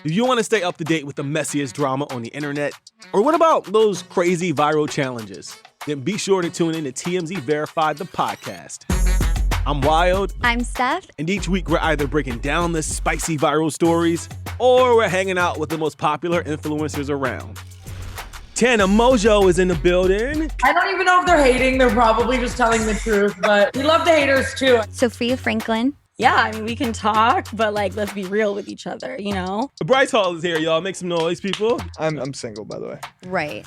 Do you want to stay up to date with the messiest drama on the internet? Or what about those crazy viral challenges? Then be sure to tune in to TMZ Verified, the podcast. I'm Wild. I'm Steph. And each week we're either breaking down the spicy viral stories or we're hanging out with the most popular influencers around. Tana Mojo is in the building. I don't even know if they're hating. They're probably just telling the truth, but we love the haters too. Sophia Franklin. Yeah, I mean, we can talk, but let's be real with each other, you know? Bryce Hall is here, y'all. Make some noise, people. I'm single, by the way. Right.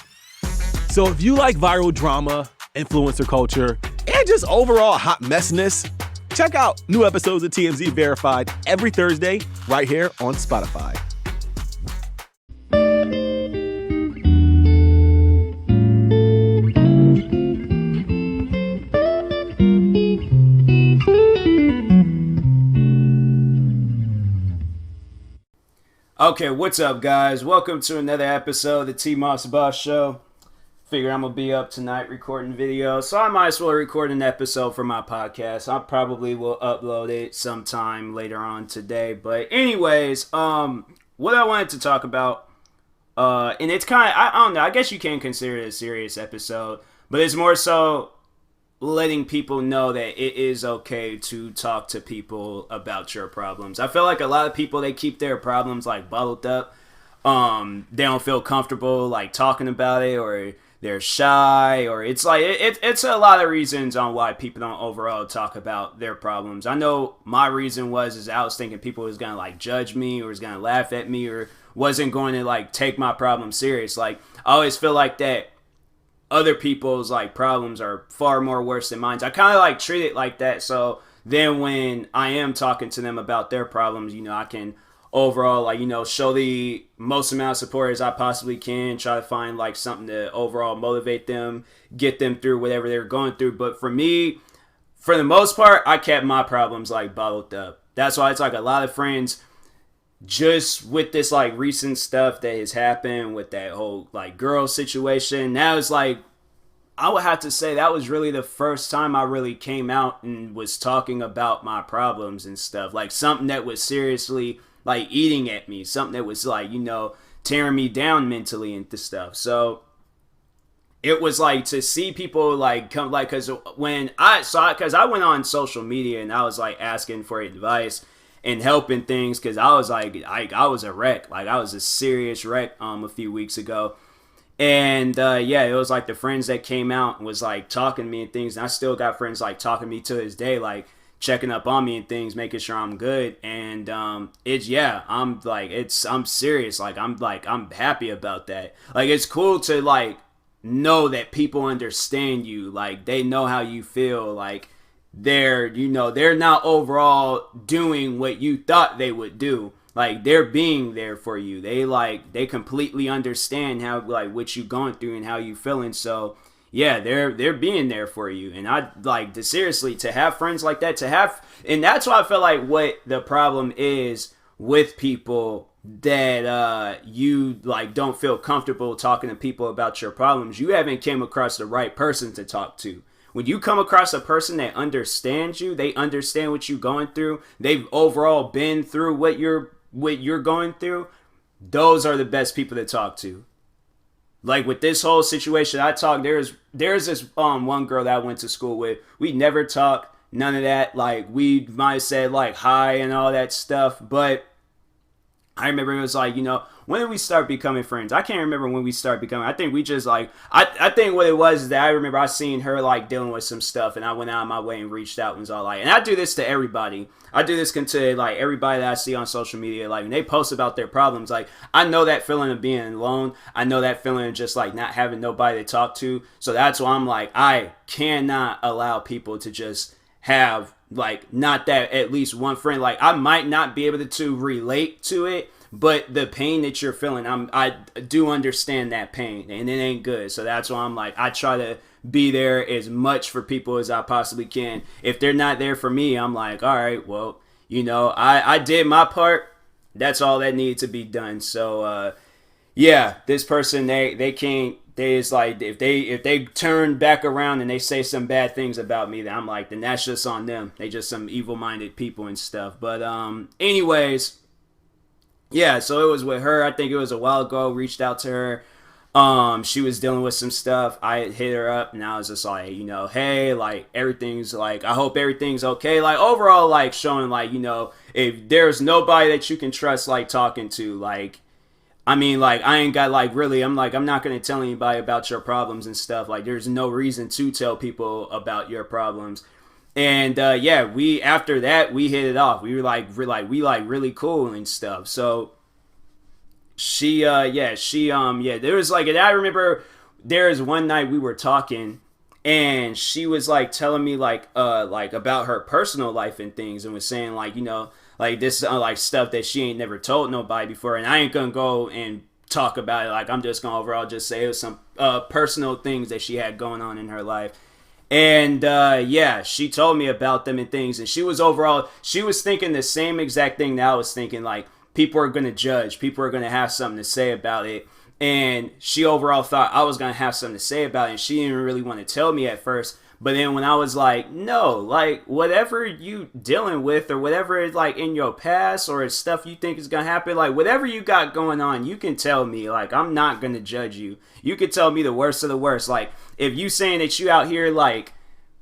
So if you like viral drama, influencer culture, and just overall hot messiness, check out new episodes of TMZ Verified every Thursday right here on Spotify. Okay, what's up, guys? Welcome to another episode of the TMossBoss show. Figure I'm gonna be up tonight recording video, so I might as well record an episode for my podcast. I probably will upload it sometime later on today. But anyways, what I wanted to talk about, and it's kind of, I don't know, I guess you can consider it a serious episode, but it's more so letting people know that it is okay to talk to people about your problems. I feel like a lot of people, they keep their problems bottled up. They don't feel comfortable talking about it, or they're shy, or it's it's a lot of reasons on why people don't overall talk about their problems. I know my reason is I was thinking people was gonna judge me, or was gonna laugh at me, or wasn't going to take my problem serious. I always feel like that other people's problems are far more worse than mine. I kind of treat it like that, so then when I am talking to them about their problems, I can overall show the most amount of support as I possibly can, try to find something to overall motivate them, get them through whatever they're going through. But for me, for the most part, I kept my problems bottled up. That's why it's a lot of friends, just with this recent stuff that has happened with that whole girl situation, now it's I would have to say that was really the first time I really came out and was talking about my problems and stuff, something that was seriously eating at me, something that was tearing me down mentally and stuff. So it was to see people come, because when because I went on social media and I was asking for advice and helping things, because I was I was a wreck. I was a serious wreck a few weeks ago. And yeah, it was the friends that came out and was talking to me and things. And I still got friends talking to me to this day, checking up on me and things, making sure I'm good. And it's, yeah, I'm I'm serious. I'm happy about that. It's cool to know that people understand you. They know how you feel. They're, they're not overall doing what you thought they would do. They're being there for you. They completely understand how, what you going through and how you feeling. So yeah, they're being there for you. And I seriously, to have friends like that, and that's why I feel what the problem is with people that you don't feel comfortable talking to people about your problems. You haven't came across the right person to talk to. When you come across a person that understands you, they understand what you're going through, they've overall been through what you're going through, those are the best people to talk to. With this whole situation, there's this one girl that I went to school with. We never talked, none of that. We might have said hi and all that stuff, but I remember it was when did we start becoming friends? I can't remember when we started becoming. I think we just I think what it was is that I remember I seen her dealing with some stuff, and I went out of my way and reached out and was all and I do this to everybody. I do this to everybody that I see on social media. When they post about their problems, I know that feeling of being alone. I know that feeling of just not having nobody to talk to. So that's why I'm I cannot allow people to just have not that at least one friend. I might not be able to relate to it, but the pain that you're feeling, I do understand that pain, and it ain't good. So that's why I'm I try to be there as much for people as I possibly can. If they're not there for me, I'm all right, well, I did my part. That's all that needed to be done. So yeah, this person, they can't. It's if they turn back around and they say some bad things about me, then I'm then that's just on them. They just some evil-minded people and stuff. But anyways, yeah, so it was with her. I think it was a while ago. Reached out to her. She was dealing with some stuff. I hit her up, and I was just like, hey, like everything's like, I hope everything's okay. Like overall, like showing like, if there's nobody that you can trust, like talking to, like, I mean, like I ain't got like really. I'm like, I'm not gonna tell anybody about your problems and stuff. Like, there's no reason to tell people about your problems. And yeah, we after that we hit it off. We were like, we like really cool and stuff. So yeah, there was like, and I remember there was one night we were talking, and she was like telling me like about her personal life and things, and was saying like, like this like stuff that she ain't never told nobody before. And I ain't gonna go and talk about it. Like, I'm just gonna overall just say it was some personal things that she had going on in her life. And yeah, she told me about them and things, and she was thinking the same exact thing that I was thinking. Like, people are going to judge, people are going to have something to say about it. And she overall thought I was going to have something to say about it, and she didn't really want to tell me at first. But then when I was like, no, like whatever you dealing with, or whatever is like in your past, or stuff you think is going to happen, like whatever you got going on, you can tell me. Like, I'm not going to judge you. You could tell me the worst of the worst. Like, if you saying that you out here like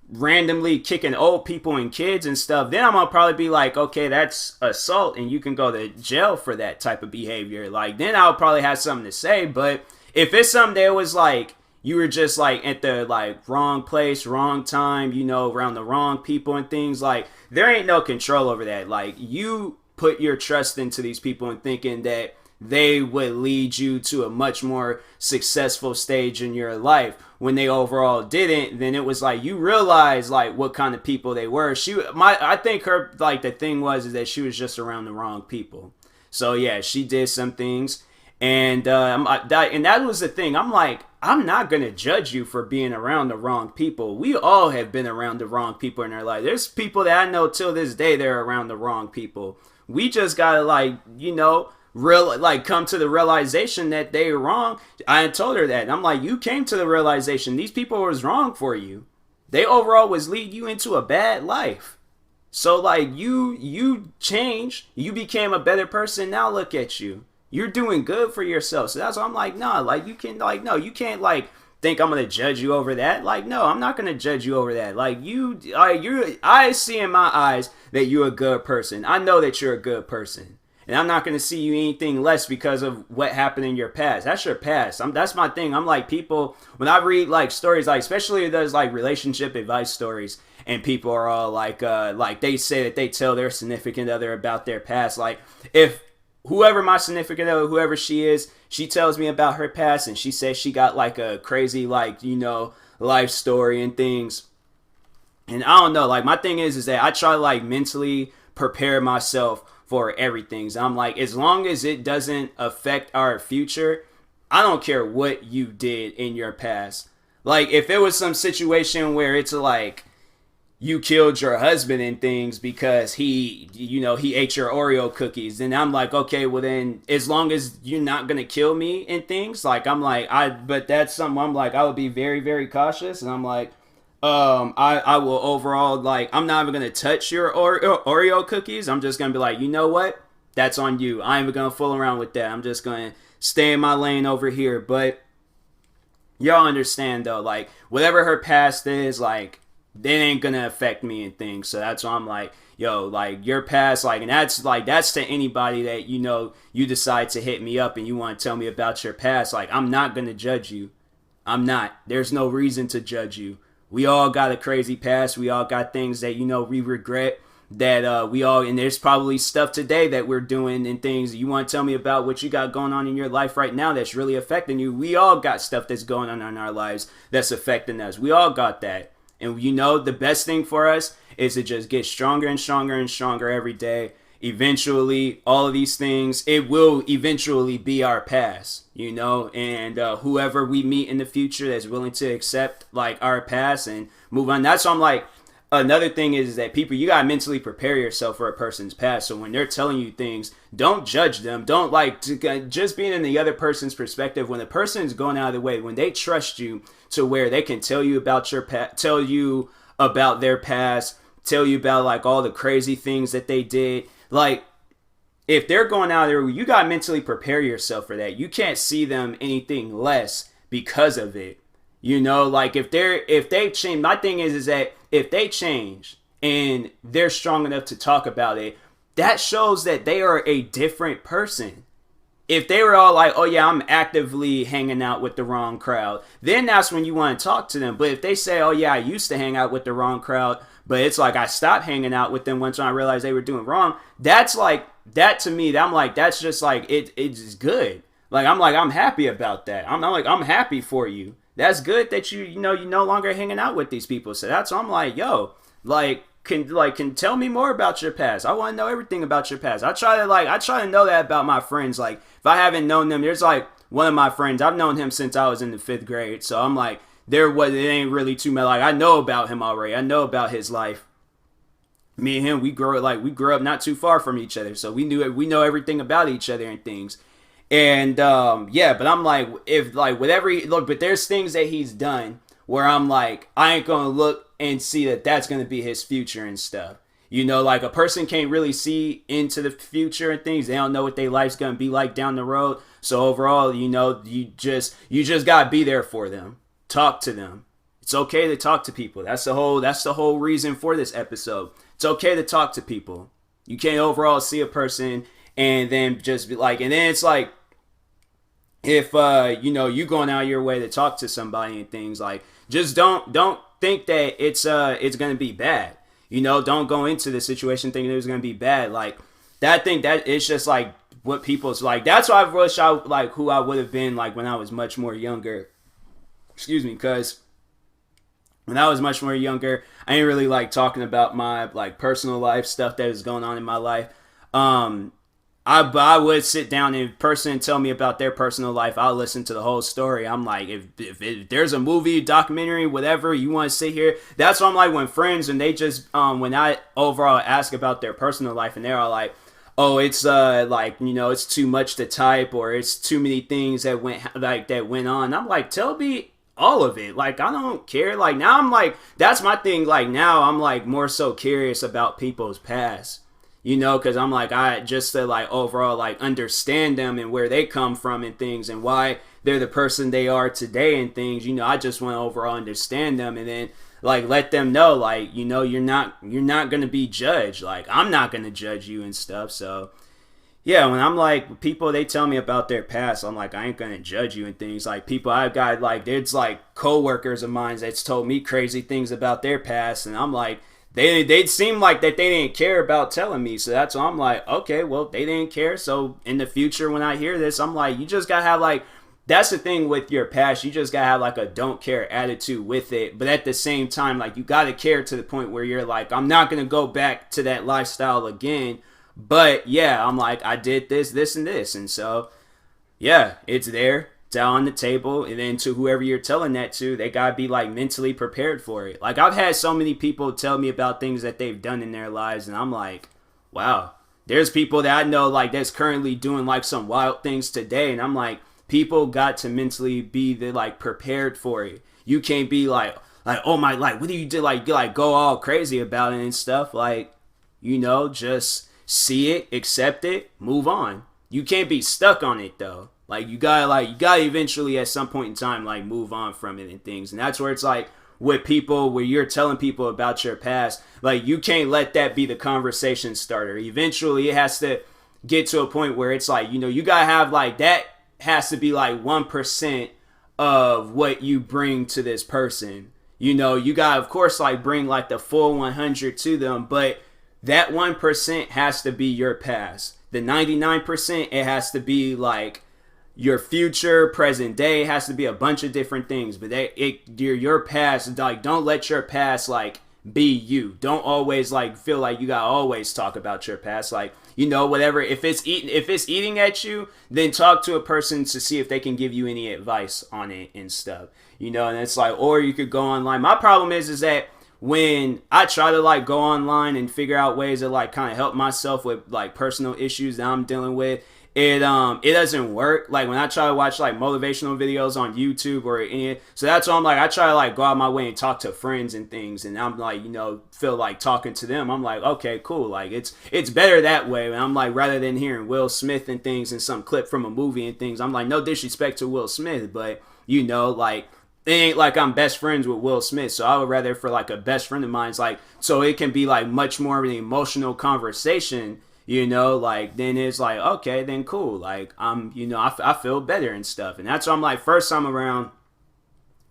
randomly kicking old people and kids and stuff, then I'm gonna probably be like, okay, that's assault and you can go to jail for that type of behavior. Like, then I'll probably have something to say. But if it's something that was like you were just like at the like wrong place, wrong time, around the wrong people and things, like there ain't no control over that. Like, you put your trust into these people and thinking that they would lead you to a much more successful stage in your life, when they overall didn't. Then it was like you realize like what kind of people they were. I think her like the thing was is that she was just around the wrong people. So yeah, she did some things, and and that was the thing. I'm like, I'm not gonna judge you for being around the wrong people. We all have been around the wrong people in our life. There's people that I know till this day they're around the wrong people. We just gotta like come to the realization that they were wrong. I told her that. And I'm like, you came to the realization these people was wrong for you. They overall was lead you into a bad life. So like you changed, you became a better person. Now look at you. You're doing good for yourself. So that's why I'm like, nah, like you can like, no, you can't like think I'm gonna judge you over that. Like, no, I'm not gonna judge you over that. Like I see in my eyes that you're a good person. I know that you're a good person. And I'm not going to see you anything less because of what happened in your past. That's your past. That's my thing. I'm like, people, when I read like stories, like especially those like relationship advice stories, and people are all like they say that they tell their significant other about their past. Like, if whoever my significant other, whoever she is, she tells me about her past, and she says she got like a crazy like, life story and things. And I don't know, like my thing is that I try to like mentally prepare myself for everything. So I'm like, as long as it doesn't affect our future, I don't care what you did in your past. Like, if it was some situation where it's like you killed your husband and things because he ate your Oreo cookies, then I'm like, okay, well then, as long as you're not gonna kill me and things, like I'm like, but that's something I'm like, I would be very, very cautious. And I'm like, I will overall, like, I'm not even gonna touch your Oreo cookies. I'm just gonna be like, you know what? That's on you. I ain't even gonna fool around with that. I'm just gonna stay in my lane over here. But y'all understand though, like, whatever her past is, like, that ain't gonna affect me and things. So that's why I'm like, yo, like, your past, like, and that's to anybody that, you decide to hit me up and you want to tell me about your past. Like, I'm not gonna judge you. I'm not. There's no reason to judge you. We all got a crazy past. We all got things that, we regret, that and there's probably stuff today that we're doing and things. You want to tell me about what you got going on in your life right now that's really affecting you. We all got stuff that's going on in our lives that's affecting us. We all got that. And the best thing for us is to just get stronger and stronger and stronger every day. Eventually, all of these things, it will eventually be our past, and whoever we meet in the future that's willing to accept like our past and move on. That's why I'm like, another thing is that people, you gotta mentally prepare yourself for a person's past. So when they're telling you things, don't judge them. Don't just being in the other person's perspective. When the person is going out of the way, when they trust you to where they can tell you about your past, tell you about their past, tell you about like all the crazy things that they did. Like, if they're going out there, you got to mentally prepare yourself for that. You can't see them anything less because of it. You know, like if they change, my thing is that if they change and they're strong enough to talk about it, that shows that they are a different person. If they were all like, oh yeah, I'm actively hanging out with the wrong crowd, then that's when you want to talk to them. But if they say, oh yeah, I used to hang out with the wrong crowd, but it's like I stopped hanging out with them once I realized they were doing wrong, that's like, that to me, I'm like, that's just like, it's good. Like, I'm happy about that. I'm happy for you. That's good that you know, you're no longer hanging out with these people. So that's, I'm like, yo, can tell me more about your past. I want to know everything about your past. I try to know that about my friends. Like, if I haven't known them, there's like one of my friends, I've known him since I was in the 5th grade. So I'm like, it ain't really too much. Like, I know about him already. I know about his life. Me and him, we grew up not too far from each other. So we know everything about each other and things. And yeah, but I'm like, if like whatever but there's things that he's done where I'm like, I ain't gonna look and see that that's gonna be his future and stuff. You know, like a person can't really see into the future and things. They don't know what their life's gonna be like down the road. So overall, you know, you just gotta be there for them. Talk to them. It's okay to talk to people. That's the whole reason for this episode. It's okay to talk to people. You can't overall see a person and then just be like, and then it's like, if you know, you going out your way to talk to somebody and things, like, just don't think that it's gonna be bad. You know, don't go into the situation thinking it was gonna be bad. Like, that thing, that it's just like what people's like. That's why I wish I like who I would have been like when I was much more younger. Excuse me, because when I was much more younger, I ain't really like talking about my like personal life stuff that is going on in my life. I would sit down in person and tell me about their personal life. I'll listen to the whole story. I'm like, if there's a movie, documentary, whatever, you want to sit here. That's what I'm like when friends, and they just, when I overall ask about their personal life and they're all like, oh, it's like, you know, it's too much to type, or it's too many things that went on. I'm like, tell me all of it. Like, I don't care. Like, now I'm like, that's my thing. Like, now I'm like more so curious about people's past. You know, because I'm like, I just to like overall like understand them and where they come from and things and why they're the person they are today and things. You know, I just want to overall understand them and then like let them know, like, you know, you're not gonna be judged. Like, I'm not gonna judge you and stuff. So yeah, when I'm like, people, they tell me about their past, I'm like, I ain't gonna judge you and things. Like, people I've got, like, there's like co-workers of mine that's told me crazy things about their past, and I'm like, They seem like that they didn't care about telling me. So that's why I'm like, okay, well, they didn't care. So in the future, when I hear this, I'm like, you just got to have like, that's the thing with your past. You just got to have like a don't care attitude with it. But at the same time, like, you got to care to the point where you're like, I'm not going to go back to that lifestyle again. But yeah, I'm like, I did this, this, and this. And so, yeah, it's there. It's out on the table, and then to whoever you're telling that to, they gotta be like mentally prepared for it. Like, I've had so many people tell me about things that they've done in their lives, and I'm like, wow, there's people that I know like that's currently doing like some wild things today, and I'm like, people got to mentally be like prepared for it. You can't be like oh my, like, what do you do, like go all crazy about it and stuff. Like, you know, just see it, accept it, move on. You can't be stuck on it though. Like, you gotta eventually at some point in time, like, move on from it and things. And that's where it's like, with people, where you're telling people about your past, like, you can't let that be the conversation starter. Eventually, it has to get to a point where it's like, you know, you gotta have, like, that has to be, like, 1% of what you bring to this person. You know, you gotta, of course, like, bring, like, the full 100 to them, but that 1% has to be your past. The 99%, it has to be, like, your future, present day, has to be a bunch of different things. But your past, like, don't let your past like be you. Don't always like feel like you gotta always talk about your past. Like, you know, whatever. If it's eating at you, then talk to a person to see if they can give you any advice on it and stuff. You know, and it's like, or you could go online. My problem is that when I try to like go online and figure out ways to like kind of help myself with like personal issues that I'm dealing with, it doesn't work. Like when I try to watch like motivational videos on YouTube or any, so that's why I'm like, I try to like go out my way and talk to friends and things, and I'm like, feel like talking to them. I'm like, okay, cool. Like it's better that way. And I'm like, rather than hearing Will Smith and things and some clip from a movie and things, I'm like, no disrespect to Will Smith, but like it ain't like I'm best friends with Will Smith. So I would rather for like a best friend of mine's, like, so it can be like much more of an emotional conversation, like then it's like, okay, then cool. Like I feel better and stuff. And that's why I'm like, first time around,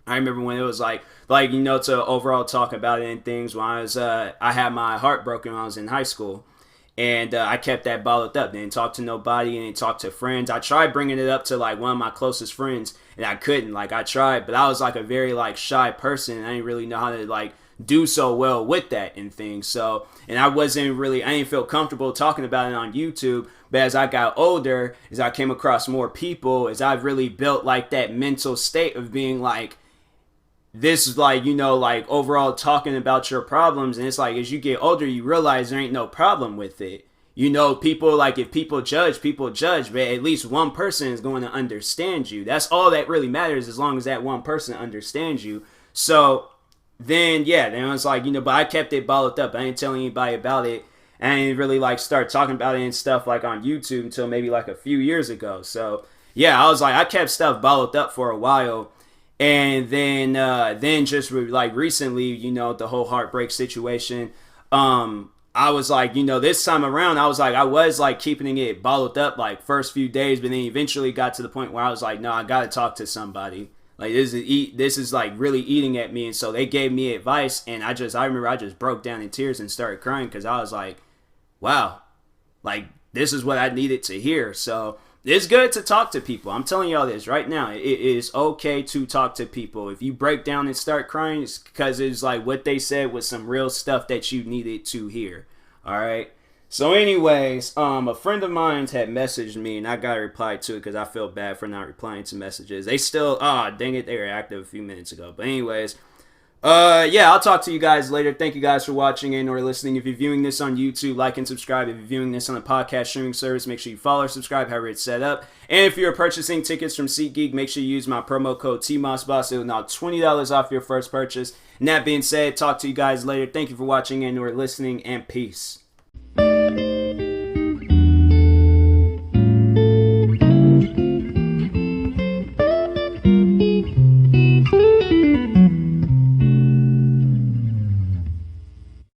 I remember when it was like to overall talk about it and things, when I had my heart broken when I was in high school. And I kept that bottled up. Didn't talk to nobody. Didn't talk to friends. I tried bringing it up to like one of my closest friends, and I couldn't. Like I tried, but I was like a very like shy person. And I didn't really know how to like do so well with that and things. So, and I didn't feel comfortable talking about it on YouTube. But as I got older, as I came across more people, as I really built like that mental state of being like, this is like, like overall talking about your problems. And it's like, as you get older, you realize there ain't no problem with it. People, like, if people judge, but at least one person is going to understand you. That's all that really matters, as long as that one person understands you. So then it was like, but I kept it bottled up. I didn't tell anybody about it. And I didn't really like start talking about it and stuff like on YouTube until maybe like a few years ago. So yeah, I was like, I kept stuff bottled up for a while. And then just like recently, the whole heartbreak situation, I was like, this time around, I was like keeping it bottled up like first few days, but then eventually got to the point where I was like, no, I got to talk to somebody. Like this is like really eating at me. And so they gave me advice, and I remember I just broke down in tears and started crying, because I was like, wow, like this is what I needed to hear. So it's good to talk to people. I'm telling y'all this right now. It is okay to talk to people. If you break down and start crying, it's because it's like what they said was some real stuff that you needed to hear. All right. So anyways, a friend of mine had messaged me, and I got to reply to it because I feel bad for not replying to messages. They still, dang it, they were active a few minutes ago. But anyways, I'll talk to you guys later. Thank you guys for watching and or listening. If you're viewing this on YouTube, like and subscribe. If you're viewing this on a podcast streaming service, make sure you follow or subscribe, however it's set up. And if you're purchasing tickets from SeatGeek, make sure you use my promo code TMossBoss. It will now $20 off your first purchase. And that being said, talk to you guys later. Thank you for watching and or listening, and peace.